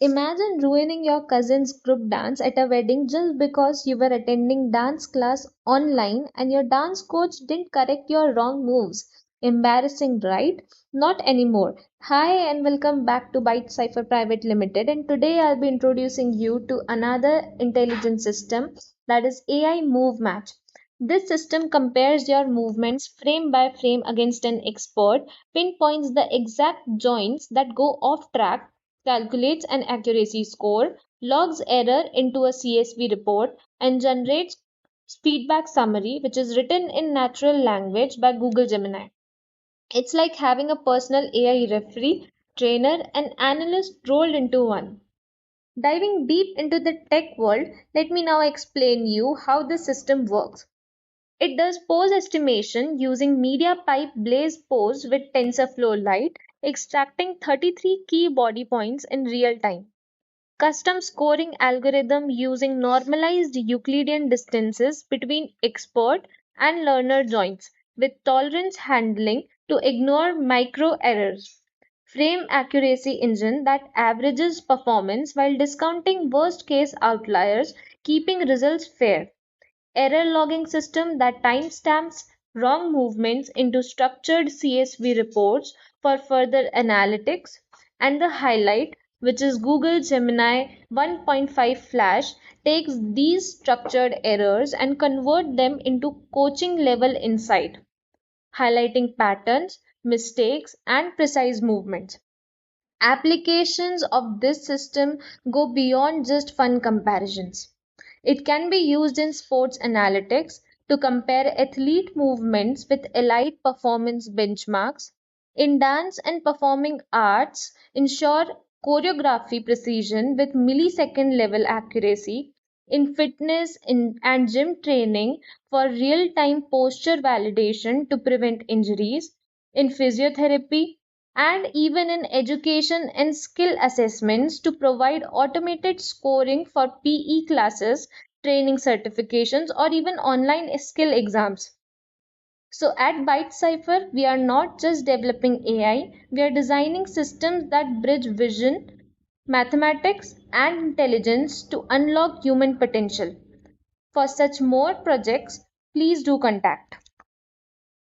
Imagine ruining your cousin's group dance at a wedding just because you were attending dance class online and your dance coach didn't correct your wrong moves. Embarrassing, right? Not anymore. Hi and welcome back to 𝗵𝗫𝗄𝗏 Limited, and today I'll be introducing you to another intelligent system, that is AI Move Match. This system compares your movements frame by frame against an expert, pinpoints the exact joints that go off track, calculates an accuracy score, logs error into a CSV report, and generates feedback summary, which is written in natural language by Google Gemini. It's like having a personal AI referee, trainer, and analyst rolled into one. Diving deep into the tech world, let me now explain you how this system works. It does pose estimation using media pipe Blaze pose with TensorFlow Lite, extracting 33 key body points in real time. Custom scoring algorithm using normalized Euclidean distances between expert and learner joints with tolerance handling to ignore micro errors. Frame accuracy engine that averages performance while discounting worst case outliers, keeping results fair. Error logging system that timestamps wrong movements into structured CSV reports for further analytics, and the highlight, which is Google Gemini 1.5 Flash, takes these structured errors and convert them into coaching level insight, highlighting patterns, mistakes, and precise movements. Applications of this system go beyond just fun comparisons. It can be used in sports analytics to compare athlete movements with elite performance benchmarks. In dance and performing arts, ensure choreography precision with millisecond level accuracy. In fitness and gym training for real time posture validation to prevent injuries. In physiotherapy, and even in education and skill assessments to provide automated scoring for PE classes, training certifications, or even online skill exams. So at 𝗵𝗫𝗄𝗏, we are not just developing AI, we are designing systems that bridge vision, mathematics, and intelligence to unlock human potential. For such more projects, please do contact.